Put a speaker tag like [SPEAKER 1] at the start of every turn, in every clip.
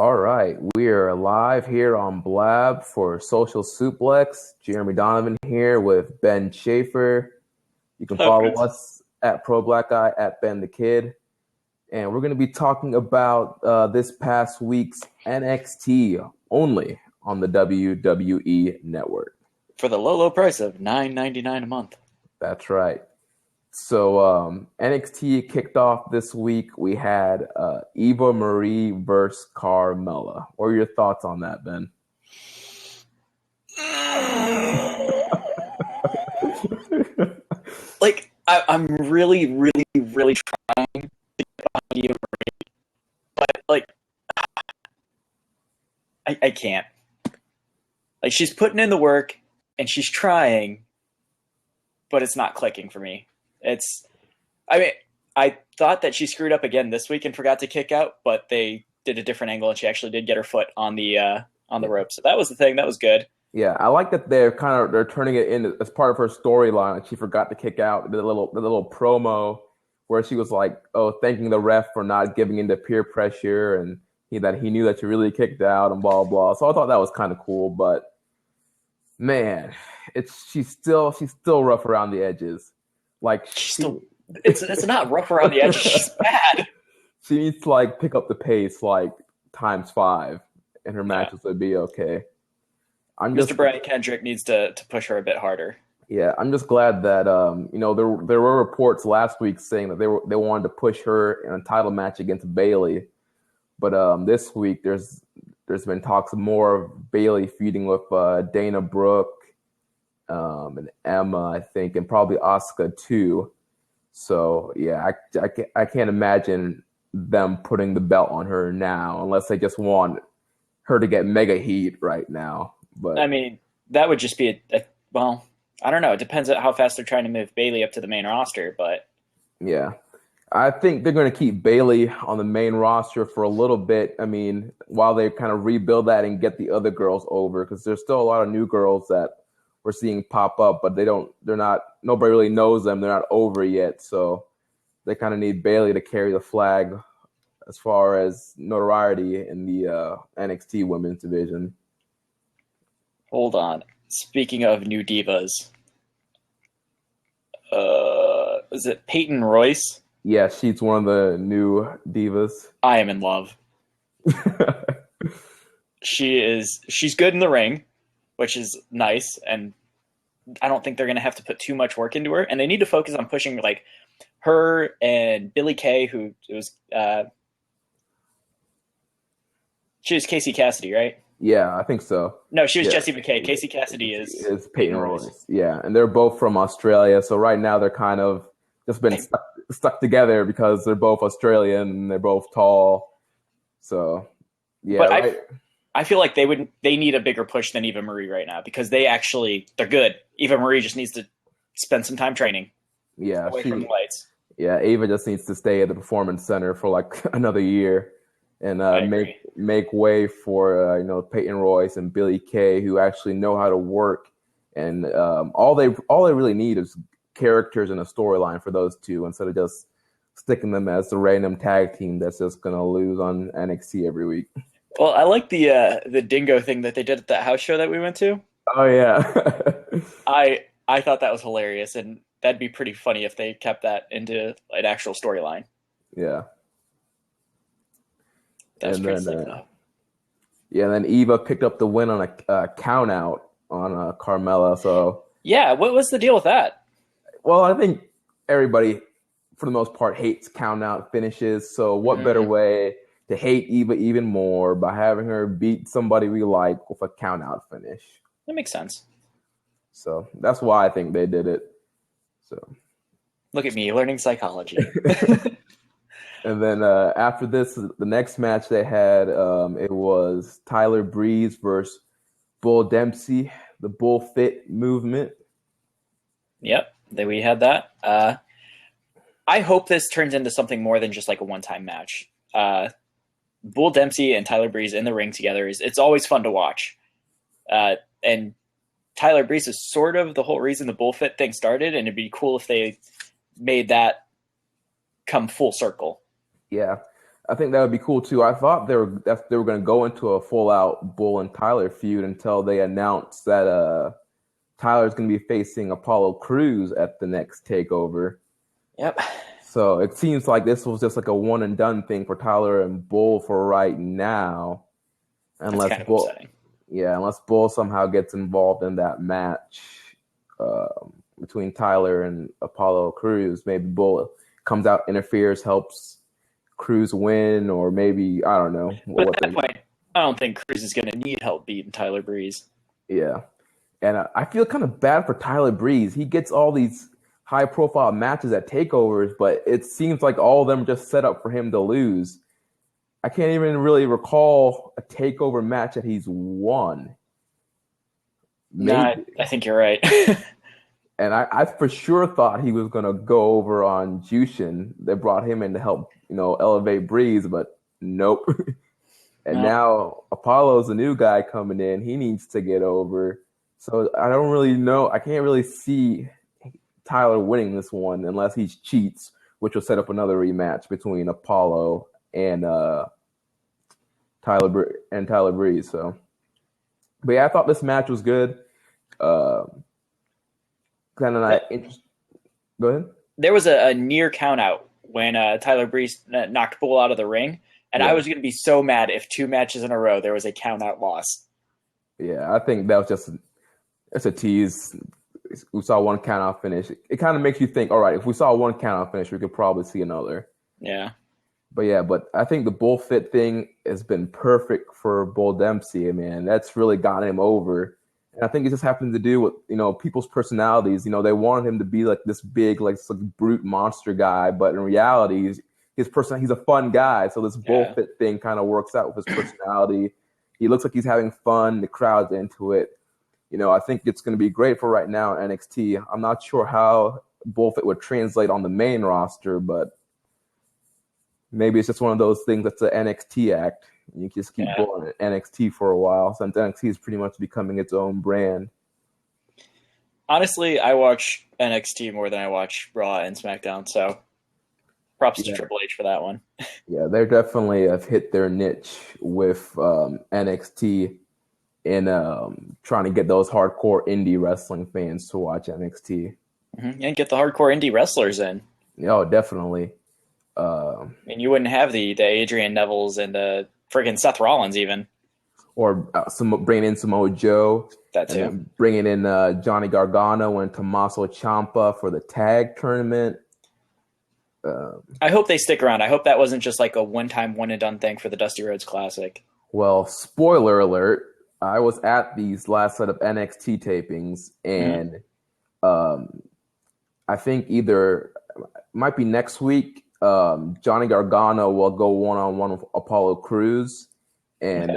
[SPEAKER 1] All right, we are live here on Blab for Social Suplex. Jeremy Donovan here with Ben Shafer. You can follow us at Pro Black Guy, at Ben the Kid. And we're going to be talking about this past week's NXT only on the WWE Network.
[SPEAKER 2] For the low price of $9.99 a month.
[SPEAKER 1] That's right. So NXT kicked off this week. We had Eva Marie versus Carmella. What are your thoughts on that, Ben?
[SPEAKER 2] I'm really trying to get behind Eva Marie, but I can't. She's putting in the work and she's trying, but it's not clicking for me. I thought that she screwed up again this week and forgot to kick out, but they did a different angle and she actually did get her foot on the rope. So that was the thing. That was good.
[SPEAKER 1] Yeah, I like that they're turning it in as part of her storyline. She forgot to kick out the little promo where she was like, thanking the ref for not giving into peer pressure and that he knew that she really kicked out and blah blah. So I thought that was kind of cool, but man, she's still rough around the edges.
[SPEAKER 2] It's not rough around the edges. She's bad.
[SPEAKER 1] She needs to pick up the pace times 5, and her matches would be okay.
[SPEAKER 2] Mr. Brian Kendrick needs to push her a bit harder.
[SPEAKER 1] Yeah, I'm just glad that there were reports last week saying that they wanted to push her in a title match against Bayley, but this week there's been talks more of Bayley feuding with Dana Brooke and Emma, I think, and probably Asuka too. So yeah, I can't imagine them putting the belt on her now unless they just want her to get mega heat right now. But
[SPEAKER 2] that would just be well, I don't know. It depends on how fast they're trying to move Bayley up to the main roster, but
[SPEAKER 1] yeah, I think they're going to keep Bayley on the main roster for a little bit. While they kind of rebuild that and get the other girls over, because there's still a lot of new girls that we're seeing pop up, but nobody really knows them. They're not over yet. So they kind of need Bayley to carry the flag as far as notoriety in the NXT women's division.
[SPEAKER 2] Hold on. Speaking of new divas, is it Peyton Royce?
[SPEAKER 1] Yeah, she's one of the new divas.
[SPEAKER 2] I am in love. She's good in the ring, which is nice, and I don't think they're going to have to put too much work into her. And they need to focus on pushing her and Billie Kay, who was she was Casey Cassidy, right?
[SPEAKER 1] Yeah, I think so.
[SPEAKER 2] No, she was Jessie McKay. Casey Cassidy is
[SPEAKER 1] Peyton Royce. Yeah, and they're both from Australia, so right now they're kind of just been stuck together because they're both Australian and they're both tall. So yeah,
[SPEAKER 2] but I feel like they need a bigger push than Eva Marie right now because they're good. Eva Marie just needs to spend some time training.
[SPEAKER 1] Yeah,
[SPEAKER 2] away from the lights.
[SPEAKER 1] Yeah, Eva just needs to stay at the Performance Center for another year and make way for Peyton Royce and Billie Kay, who actually know how to work. And all they really need is characters and a storyline for those two instead of just sticking them as the random tag team that's just gonna lose on NXT every week.
[SPEAKER 2] Well, I like the dingo thing that they did at that house show that we went to.
[SPEAKER 1] Oh yeah.
[SPEAKER 2] I thought that was hilarious, and that'd be pretty funny if they kept that into an actual storyline.
[SPEAKER 1] Yeah.
[SPEAKER 2] That's pretty sick, though.
[SPEAKER 1] Yeah, and then Eva picked up the win on a count out on Carmella. So
[SPEAKER 2] yeah, what was the deal with that?
[SPEAKER 1] Well, I think everybody, for the most part, hates count out finishes. So what better way to hate Eva even more by having her beat somebody we like with a count out finish?
[SPEAKER 2] That makes sense.
[SPEAKER 1] So that's why I think they did it. So
[SPEAKER 2] look at me learning psychology.
[SPEAKER 1] And then after this, the next match they had, it was Tyler Breeze versus Bull Dempsey, the Bull Fit movement.
[SPEAKER 2] Yep, we had that. I hope this turns into something more than just a one-time match. Bull Dempsey and Tyler Breeze in the ring together it's always fun to watch. And Tyler Breeze is sort of the whole reason the Bull Fit thing started, and it'd be cool if they made that come full circle.
[SPEAKER 1] Yeah. I think that would be cool too. I thought they were going to go into a full out Bull and Tyler feud until they announced that Tyler's going to be facing Apollo Crews at the next takeover.
[SPEAKER 2] Yep.
[SPEAKER 1] So it seems like this was just like a one and done thing for Tyler and Bull for right now, unless
[SPEAKER 2] That's kind of
[SPEAKER 1] Bull,
[SPEAKER 2] upsetting.
[SPEAKER 1] unless Bull somehow gets involved in that match between Tyler and Apollo Crews. Maybe Bull comes out, interferes, helps Crews win, or maybe I don't know.
[SPEAKER 2] But at that point, I don't think Crews is going to need help beating Tyler Breeze.
[SPEAKER 1] Yeah, and I feel kind of bad for Tyler Breeze. He gets all these high-profile matches at takeovers, but it seems like all of them are just set up for him to lose. I can't even really recall a takeover match that he's won.
[SPEAKER 2] No, I think you're right.
[SPEAKER 1] And I for sure thought he was going to go over on Jushin. They brought him in to help, elevate Breeze, but nope. And now Apollo's a new guy coming in. He needs to get over. So I don't really know. I can't really see Tyler winning this one unless he cheats, which will set up another rematch between Apollo and Tyler Breeze. So, but yeah, I thought this match was good. Kind of not interesting. Go ahead.
[SPEAKER 2] There was a near count out when Tyler Breeze knocked Bull out of the ring, and I was going to be so mad if 2 matches in a row there was a count out loss.
[SPEAKER 1] Yeah, I think that was just it's a tease. We saw one count out finish. It kind of makes you think, all right, if we saw one count out finish, we could probably see another.
[SPEAKER 2] Yeah.
[SPEAKER 1] But I think the Bull Fit thing has been perfect for Bull Dempsey, man. That's really gotten him over. And I think it just happened to do with, people's personalities. They wanted him to be like this big, like brute monster guy, but in reality, he's a fun guy. So this Bull Fit thing kind of works out with his personality. He looks like he's having fun. The crowd's into it. I think it's going to be great for right now in NXT. I'm not sure how Bull Fit would translate on the main roster, but maybe it's just one of those things that's an NXT act. You can just keep going at NXT for a while, since NXT is pretty much becoming its own brand.
[SPEAKER 2] Honestly, I watch NXT more than I watch Raw and SmackDown, so props to Triple H for that one.
[SPEAKER 1] Yeah, they definitely have hit their niche with NXT in trying to get those hardcore indie wrestling fans to watch NXT.
[SPEAKER 2] Mm-hmm. And get the hardcore indie wrestlers in.
[SPEAKER 1] Oh, definitely.
[SPEAKER 2] And you wouldn't have the Adrian Nevilles and the friggin' Seth Rollins even.
[SPEAKER 1] Or bringing in Samoa Joe.
[SPEAKER 2] That too.
[SPEAKER 1] Bringing in Johnny Gargano and Tommaso Ciampa for the tag tournament.
[SPEAKER 2] I hope they stick around. I hope that wasn't just like a one-time, one-and-done thing for the Dusty Rhodes Classic.
[SPEAKER 1] Well, spoiler alert. I was at these last set of NXT tapings, and I think either might be next week, Johnny Gargano will go one-on-one with Apollo Crews, and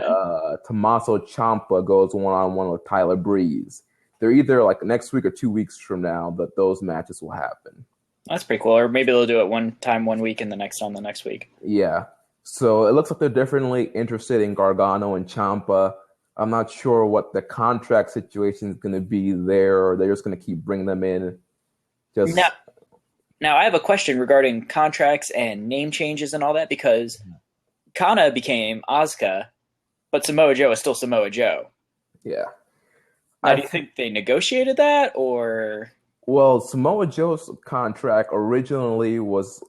[SPEAKER 1] Tommaso Ciampa goes one-on-one with Tyler Breeze. They're either like next week or 2 weeks from now that those matches will happen.
[SPEAKER 2] That's pretty cool. Or maybe they'll do it one time 1 week and the next on the next week.
[SPEAKER 1] Yeah. So it looks like they're definitely interested in Gargano and Ciampa. I'm not sure what the contract situation is going to be there, or they're just going to keep bringing them in.
[SPEAKER 2] Now, I have a question regarding contracts and name changes and all that, because Kana became Asuka, but Samoa Joe is still Samoa Joe.
[SPEAKER 1] Yeah.
[SPEAKER 2] Now, do you think they negotiated that, or?
[SPEAKER 1] Well, Samoa Joe's contract originally was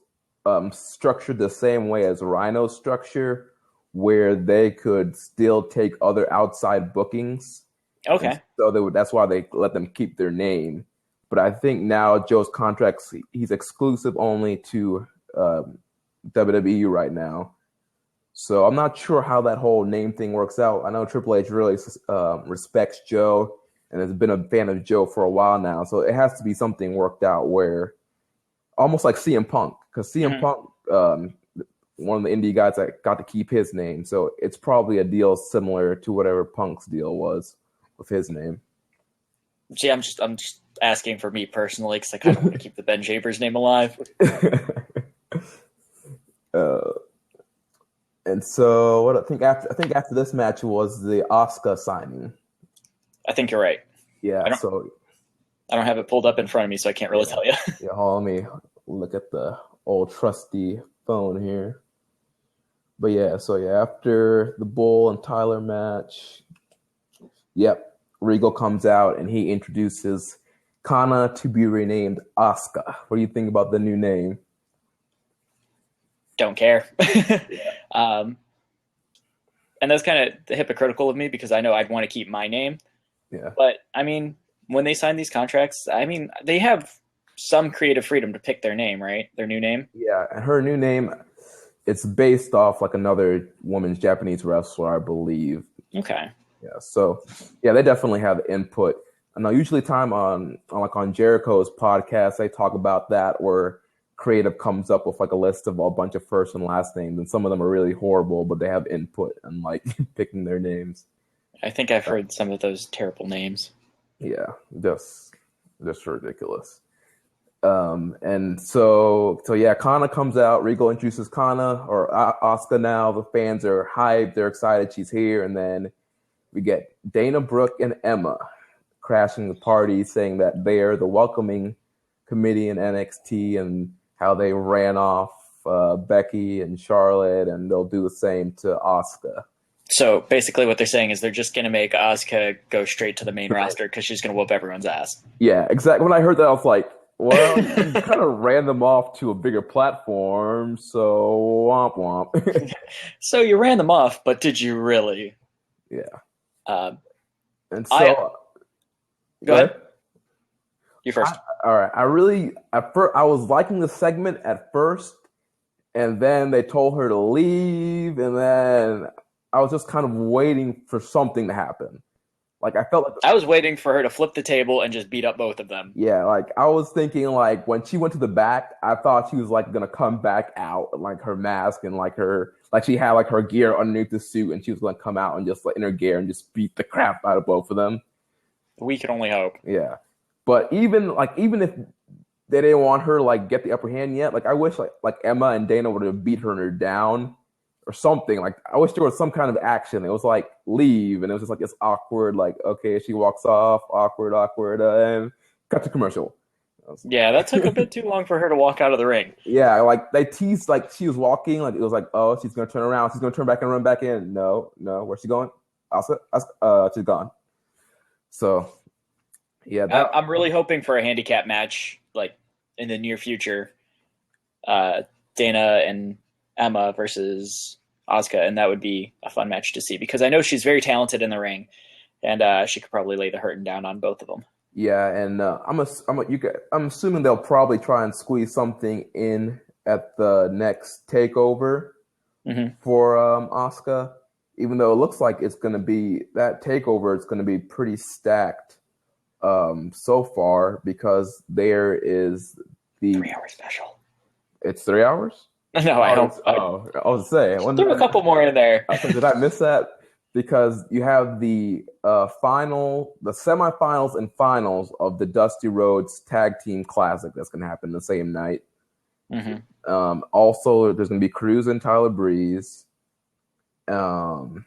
[SPEAKER 1] structured the same way as Rhino's structure, where they could still take other outside bookings.
[SPEAKER 2] Okay.
[SPEAKER 1] So that's why they let them keep their name. But I think now Joe's contract, he's exclusive only to WWE right now. So I'm not sure how that whole name thing works out. I know Triple H really respects Joe and has been a fan of Joe for a while now. So it has to be something worked out where, almost like CM Punk, because CM Punk, one of the indie guys that got to keep his name. So it's probably a deal similar to whatever Punk's deal was with his name.
[SPEAKER 2] See, I'm just asking for me personally, because I kind of want to keep the Ben Shafer's name alive.
[SPEAKER 1] And so what I think after this match was the Asuka signing.
[SPEAKER 2] I think you're right.
[SPEAKER 1] Yeah.
[SPEAKER 2] I don't have it pulled up in front of me, so I can't really tell you.
[SPEAKER 1] Yeah, let me look at the old trusty phone here. But yeah, so yeah, after the Bull and Tyler match, yep, Regal comes out and he introduces Kana to be renamed Asuka. What do you think about the new name?
[SPEAKER 2] Don't care. And that's kind of hypocritical of me because I know I'd want to keep my name.
[SPEAKER 1] Yeah.
[SPEAKER 2] But I mean, when they sign these contracts, I mean, they have some creative freedom to pick their name, right? Their new name.
[SPEAKER 1] Yeah, and her new name, it's based off like another woman's Japanese wrestler, I believe.
[SPEAKER 2] Okay.
[SPEAKER 1] Yeah, so yeah, they definitely have input. I know usually time on Jericho's podcast, they talk about that where creative comes up with like a list of a bunch of first and last names, and some of them are really horrible, but they have input and like picking their names.
[SPEAKER 2] I think I've heard some of those terrible names.
[SPEAKER 1] Yeah, just ridiculous. And so yeah, Kana comes out. Regal introduces Kana or Asuka. Now the fans are hyped. They're excited she's here, and then we get Dana Brooke and Emma crashing the party, saying that they're the welcoming committee in NXT and how they ran off Becky and Charlotte, and they'll do the same to Asuka.
[SPEAKER 2] So basically, what they're saying is they're just going to make Asuka go straight to the main roster because she's going to whoop everyone's ass.
[SPEAKER 1] Yeah, exactly. When I heard that, I was like, well, you kind of ran them off to a bigger platform, so womp womp.
[SPEAKER 2] So you ran them off, but did you really?
[SPEAKER 1] Yeah. And so,
[SPEAKER 2] go ahead. You first.
[SPEAKER 1] All right. I was liking the segment at first, and then they told her to leave, and then I was just kind of waiting for something to happen. Like I felt like
[SPEAKER 2] I was waiting for her to flip the table and just beat up both of them.
[SPEAKER 1] Yeah, like I was thinking like when she went to the back, I thought she was like gonna come back out like her mask and like she had like her gear underneath the suit, and she was gonna come out and just like in her gear and just beat the crap out of both of them.
[SPEAKER 2] We can only hope.
[SPEAKER 1] Yeah. But even if they didn't want her to like get the upper hand yet, like I wish like Emma and Dana would have beat her down or something. Like I wish there was some kind of action. It was like leave, and it was just like this awkward, like okay, she walks off, awkward, and cut to commercial.
[SPEAKER 2] Yeah, that took a bit too long for her to walk out of the ring.
[SPEAKER 1] Yeah, like they teased like she was walking, like it was like, oh, she's gonna turn around, she's gonna turn back and run back in. No, where's she going? She's gone. So yeah,
[SPEAKER 2] I'm really hoping for a handicap match like in the near future. Dana and Emma versus Asuka, and that would be a fun match to see because I know she's very talented in the ring, and she could probably lay the hurting down on both of them.
[SPEAKER 1] Yeah, and I'm assuming they'll probably try and squeeze something in at the next takeover for Asuka, even though it looks like it's going to be that takeover. It's going to be pretty stacked so far because there is the
[SPEAKER 2] 3-hour special.
[SPEAKER 1] It's 3 hours.
[SPEAKER 2] No, I don't.
[SPEAKER 1] I was saying.
[SPEAKER 2] Threw a couple more in there.
[SPEAKER 1] Did I miss that? Because you have the semifinals and finals of the Dusty Rhodes Tag Team Classic that's going to happen the same night. Also, there's going to be Cruz and Tyler Breeze. And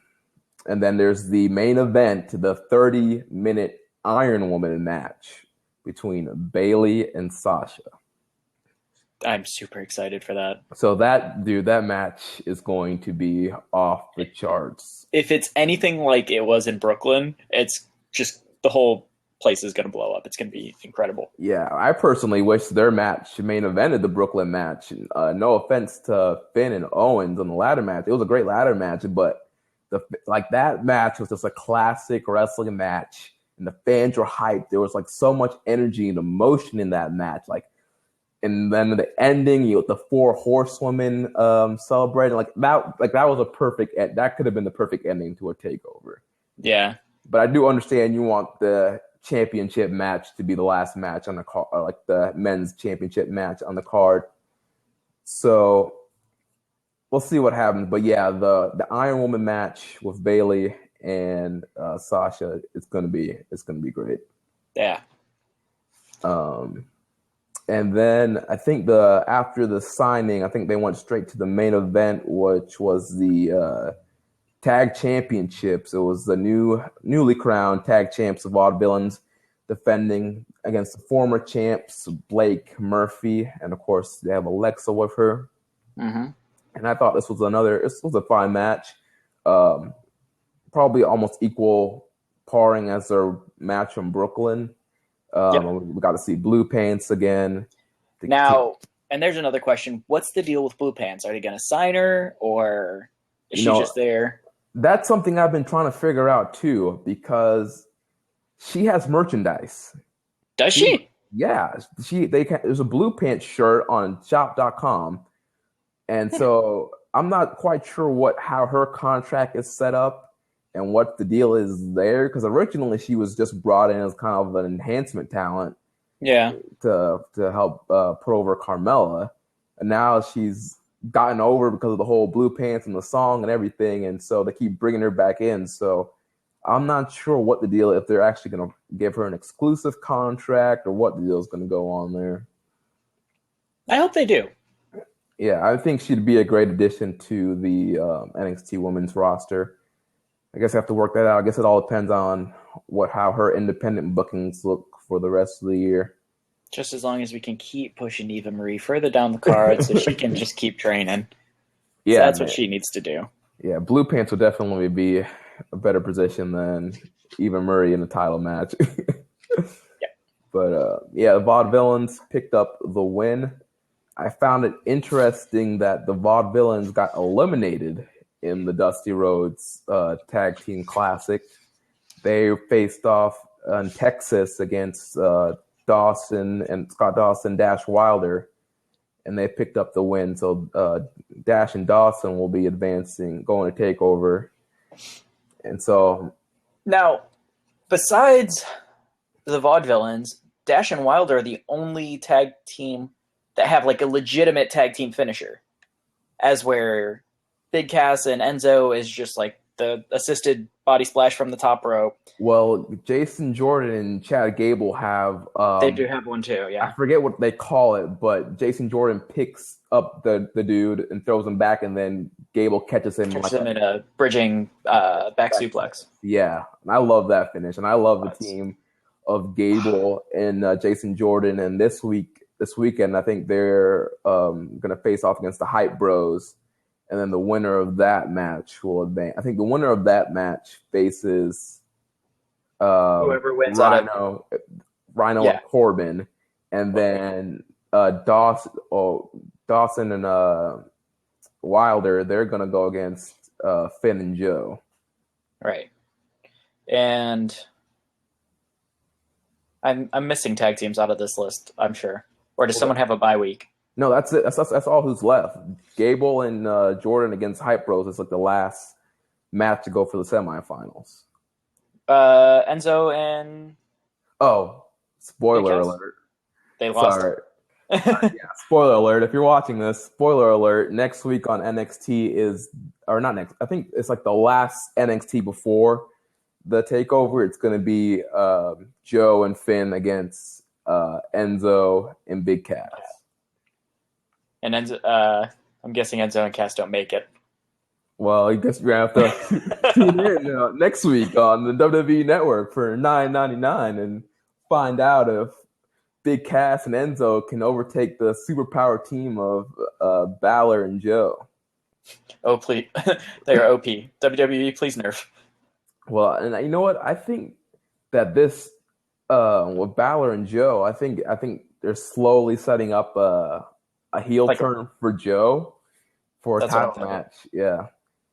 [SPEAKER 1] then there's the main event, the 30-minute Iron Woman match between Bayley and Sasha.
[SPEAKER 2] I'm super excited for that.
[SPEAKER 1] So that match is going to be off the charts.
[SPEAKER 2] If it's anything like it was in Brooklyn, it's just the whole place is going to blow up. It's going to be incredible. Yeah,
[SPEAKER 1] I personally wish their match main evented the Brooklyn match. No offense to Finn and Owens on the ladder match. It was a great ladder match, but that match was just a classic wrestling match, and the fans were hyped. There was like so much energy and emotion in that match. And then the ending, the 4 horsewomen celebrating that was a perfect. That could have been the perfect ending to a takeover.
[SPEAKER 2] Yeah,
[SPEAKER 1] but I do understand you want the championship match to be the last match on the card, like the men's championship match on the card. So we'll see what happens. But yeah, the Iron Woman match with Bayley and Sasha, it's gonna be great.
[SPEAKER 2] Yeah.
[SPEAKER 1] And then I think after the signing, I think they went straight to the main event, which was the tag championships. It was the newly crowned tag champs of Vaudevillains defending against the former champs Blake Murphy, and of course they have Alexa with her. And I thought this was a fine match. Probably almost equal paring as their match from Brooklyn. We got to see Blue Pants again.
[SPEAKER 2] Now, and there's another question. What's the deal with Blue Pants? Are they going to sign her, or is she just there?
[SPEAKER 1] That's something I've been trying to figure out, too, because she has merchandise.
[SPEAKER 2] Does she?
[SPEAKER 1] Yeah. There's a Blue Pants shirt on shop.com. And so I'm not quite sure how her contract is set up and what the deal is there, because originally she was just brought in as kind of an enhancement talent, to help put over Carmella, and now she's gotten over because of the whole Blue Pants and the song and everything, and so they keep bringing her back in. So I'm not sure what the deal, if they're actually going to give her an exclusive contract or what the deal is going to go on there.
[SPEAKER 2] I hope they do.
[SPEAKER 1] Yeah, I think she'd be a great addition to the NXT women's roster. I guess I have to work that out. I guess it all depends on how her independent bookings look for the rest of the year.
[SPEAKER 2] Just as long as we can keep pushing Eva Marie further down the card so she can just keep training. Yeah, so that's what she needs to do.
[SPEAKER 1] Yeah, Blue Pants will definitely be a better position than Eva Marie in a title match. But the Vaudevillains picked up the win. I found it interesting that the Vaudevillains got eliminated in the Dusty Rhodes Tag Team Classic. They faced off in Texas against Scott Dawson, Dash Wilder, and they picked up the win. So Dash and Dawson will be going to TakeOver. And so
[SPEAKER 2] now, besides the Vaudevillains, Dash and Wilder are the only tag team that have like a legitimate tag team finisher, as where Big Cass and Enzo is just like the assisted body splash from the top rope.
[SPEAKER 1] Well, Jason Jordan and Chad Gable have...
[SPEAKER 2] they do have one too, yeah.
[SPEAKER 1] I forget what they call it, but Jason Jordan picks up the dude and throws him back, and then Gable catches him.
[SPEAKER 2] Catches him in a bridging back suplex.
[SPEAKER 1] Yeah, and I love that finish, and I love the team of Gable and Jason Jordan. And this weekend, I think they're going to face off against the Hype Bros. And then the winner of that match will advance. I think the winner of that match faces
[SPEAKER 2] whoever wins
[SPEAKER 1] Rhino and Corbin. And then Dawson and Wilder, they're going to go against Finn and Joe.
[SPEAKER 2] Right. And I'm missing tag teams out of this list, I'm sure. Or does someone have a bye week?
[SPEAKER 1] No, that's it. That's all who's left. Gable and Jordan against Hype Bros is like the last match to go for the semifinals.
[SPEAKER 2] Enzo and...
[SPEAKER 1] Oh, spoiler alert.
[SPEAKER 2] They lost.
[SPEAKER 1] Sorry. Spoiler alert. If you're watching this, spoiler alert. Next week on NXT is... Or not next. I think it's like the last NXT before the TakeOver. It's going to be Joe and Finn against Enzo and Big Cass.
[SPEAKER 2] And Enzo, I'm guessing Enzo and Cass don't make it.
[SPEAKER 1] Well, I guess you're going to have to tune in next week on the WWE Network for $9.99 and find out if Big Cass and Enzo can overtake the superpower team of Balor and Joe.
[SPEAKER 2] Oh, please. They are OP. WWE, please nerf.
[SPEAKER 1] Well, and you know what? I think that this, with Balor and Joe, I think they're slowly setting up a heel turn for Joe for a title match. Yeah.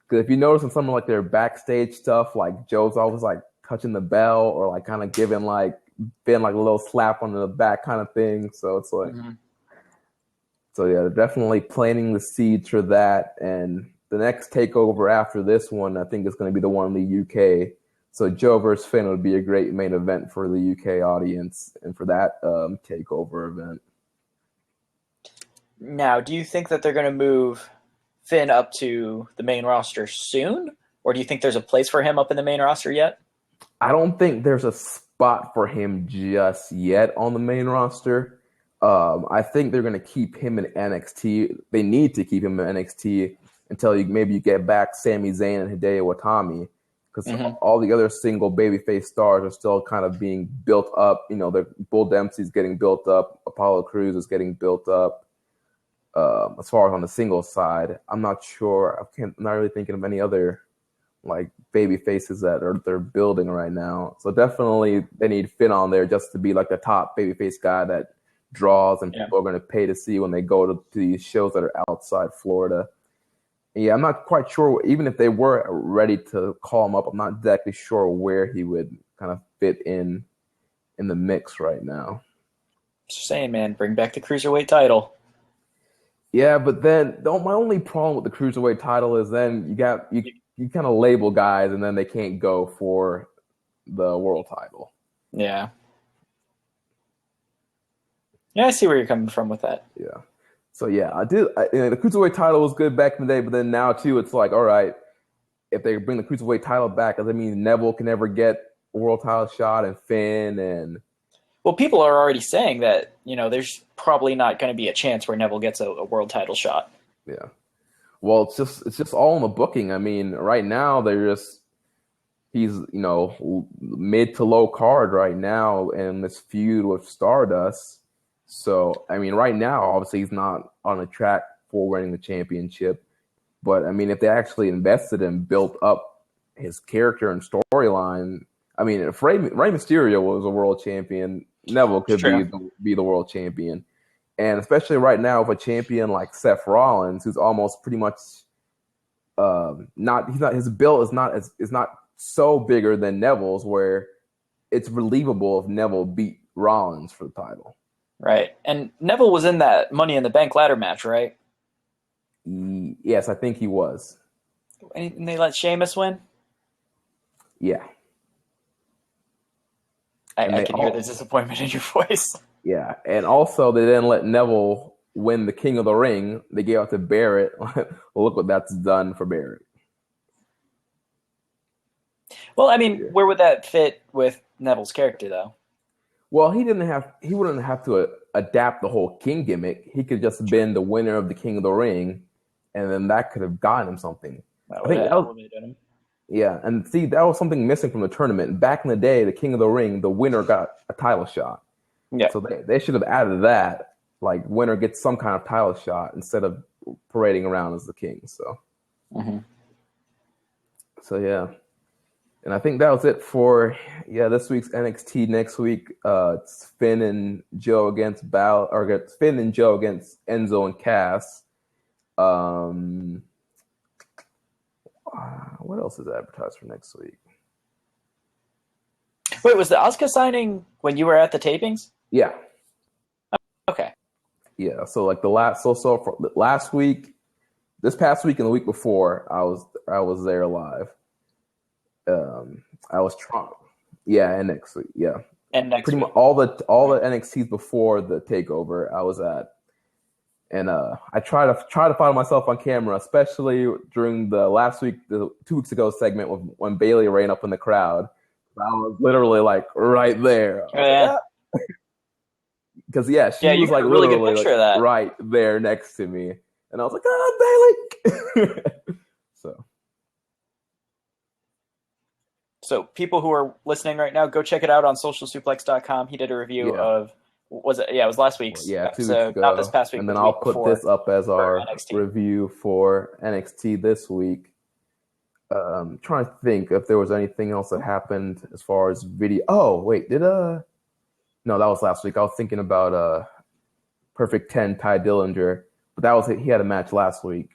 [SPEAKER 1] Because if you notice in some of like their backstage stuff, like Joe's always like touching the bell or like kind of giving like Finn like a little slap on the back kind of thing. So it's like, So yeah, they're definitely planting the seeds for that. And the next TakeOver after this one, I think is going to be the one in the UK. So Joe versus Finn would be a great main event for the UK audience and for that TakeOver event.
[SPEAKER 2] Now, do you think that they're going to move Finn up to the main roster soon? Or do you think there's a place for him up in the main roster yet?
[SPEAKER 1] I don't think there's a spot for him just yet on the main roster. I think they're going to keep him in NXT. They need to keep him in NXT until you get back Sami Zayn and Hideo Itami, because all the other single babyface stars are still kind of being built up. You know, Bull Dempsey's getting built up. Apollo Crews is getting built up. As far as on the singles side, I'm not sure. I'm not really thinking of any other like baby faces that they're building right now. So definitely they need Finn on there just to be like the top baby face guy that draws and people are going to pay to see when they go to these shows that are outside Florida. Yeah, I'm not quite sure. Even if they were ready to call him up, I'm not exactly sure where he would kind of fit in the mix right now.
[SPEAKER 2] Just saying, man, bring back the Cruiserweight title.
[SPEAKER 1] Yeah, but then my only problem with the Cruiserweight title is then you kind of label guys and then they can't go for the world title.
[SPEAKER 2] Yeah. Yeah, I see where you're coming from with that.
[SPEAKER 1] Yeah. So yeah, the Cruiserweight title was good back in the day, but then now too, it's like, all right, if they bring the Cruiserweight title back, does that mean Neville can never get a world title shot and Finn and...
[SPEAKER 2] Well, people are already saying that, there's probably not going to be a chance where Neville gets a world title shot.
[SPEAKER 1] Yeah. Well, it's just all in the booking. I mean, right now he's mid to low card right now in this feud with Stardust. So I mean, right now, obviously he's not on a track for winning the championship. But I mean, if they actually invested and built up his character and storyline, I mean, if Rey Mysterio was a world champion, Neville could be the world champion. And especially right now with a champion like Seth Rollins, who's almost pretty much his bill is not so bigger than Neville's, where it's believable if Neville beat Rollins for the title.
[SPEAKER 2] Right. And Neville was in that Money in the Bank ladder match, right?
[SPEAKER 1] Yes, I think he was.
[SPEAKER 2] And they let Sheamus win?
[SPEAKER 1] Yeah.
[SPEAKER 2] I can hear the disappointment in your voice.
[SPEAKER 1] Yeah, and also they didn't let Neville win the King of the Ring. They gave it to Barrett. Well, look what that's done for Barrett.
[SPEAKER 2] Well, I mean, where would that fit with Neville's character, though?
[SPEAKER 1] Well, he wouldn't have to adapt the whole King gimmick. He could just been the winner of the King of the Ring, and then that could have gotten him something. Yeah, and see, that was something missing from the tournament. Back in the day, the King of the Ring, the winner got a title shot.
[SPEAKER 2] Yeah.
[SPEAKER 1] So they should have added that, like winner gets some kind of title shot instead of parading around as the king. So, So yeah, and I think that was it for this week's NXT. Next week, it's Finn and Joe against Finn and Joe against Enzo and Cass. What else is advertised for next week?
[SPEAKER 2] Wait, was the Asuka signing when you were at the tapings?
[SPEAKER 1] Yeah.
[SPEAKER 2] Okay.
[SPEAKER 1] Yeah. So like for last week, this past week and the week before, I was there live. I was trying. Yeah, and next week. Yeah.
[SPEAKER 2] And next
[SPEAKER 1] pretty
[SPEAKER 2] week.
[SPEAKER 1] much all the NXTs before the takeover, I was at. And I try to follow myself on camera, especially during the 2 weeks ago segment when Bayley ran up in the crowd. I was literally like right there. Because she was like
[SPEAKER 2] really
[SPEAKER 1] literally
[SPEAKER 2] good picture of that.
[SPEAKER 1] right there next to me, and I was like, "Oh, Bayley!"
[SPEAKER 2] So people who are listening right now, go check it out on socialsuplex.com. He did a review of. Was it? Yeah, it was last week's.
[SPEAKER 1] 2 weeks
[SPEAKER 2] ago. Not this past week.
[SPEAKER 1] And then I'll put this up as our review for NXT this week. Trying to think if there was anything else that happened as far as video. Oh wait, no, that was last week. I was thinking about Perfect 10 Ty Dillinger, but that was it. He had a match last week.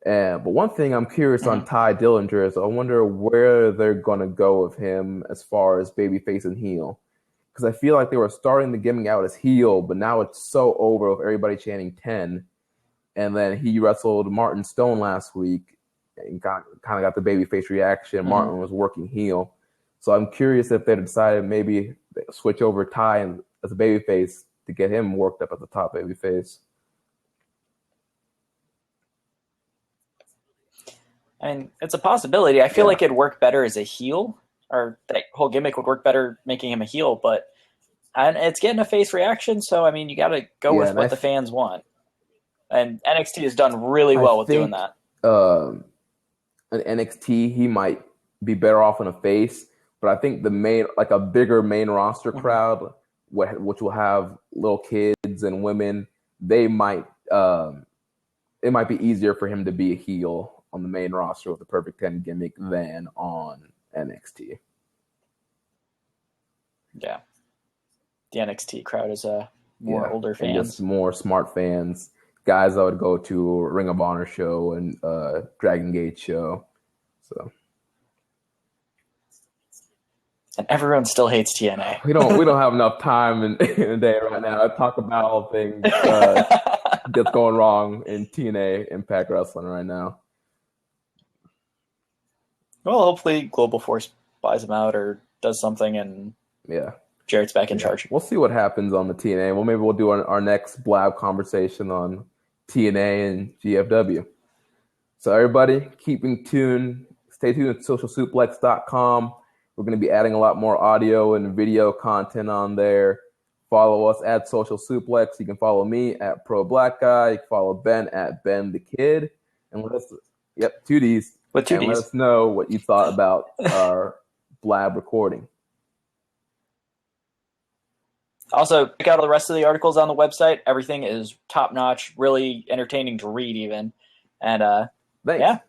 [SPEAKER 1] But one thing I'm curious on Ty Dillinger is I wonder where they're gonna go with him as far as babyface and heel. Because I feel like they were starting the gimmick out as heel, but now it's so over with everybody chanting 10. And then he wrestled Martin Stone last week and kind of got the babyface reaction. Martin was working heel. So I'm curious if they decided maybe they switch over Ty as a babyface to get him worked up as the top babyface.
[SPEAKER 2] I mean, it's a possibility. I feel like it'd work better as a heel. Or that whole gimmick would work better making him a heel, but it's getting a face reaction, so I mean, you got to go with what the fans want. And NXT has done really well with doing that.
[SPEAKER 1] An NXT, he might be better off in a face, but I think a bigger main roster crowd, which will have little kids and women, they might it might be easier for him to be a heel on the main roster with the Perfect 10 gimmick than on NXT.
[SPEAKER 2] Yeah. The NXT crowd is more older fans.
[SPEAKER 1] And just more smart fans, guys that would go to a Ring of Honor show and Dragon Gate show. So,
[SPEAKER 2] and everyone still hates TNA.
[SPEAKER 1] We don't have enough time in a day right now to talk about all things that's going wrong in TNA Impact Wrestling right now.
[SPEAKER 2] Well, hopefully Global Force buys him out or does something, and Jarrett's back in charge.
[SPEAKER 1] We'll see what happens on the TNA. Well, maybe we'll do our next Blab conversation on TNA and GFW. So everybody, keeping tuned. Stay tuned at socialsuplex.com. We're going to be adding a lot more audio and video content on there. Follow us at Social Suplex. You can follow me at Pro Black Guy. You can follow Ben at Ben the Kid. And let us, 2 Ds.
[SPEAKER 2] With 2 Ds.
[SPEAKER 1] Let us know what you thought about our Blab recording.
[SPEAKER 2] Also, check out all the rest of the articles on the website. Everything is top-notch, really entertaining to read even. And,
[SPEAKER 1] Thanks.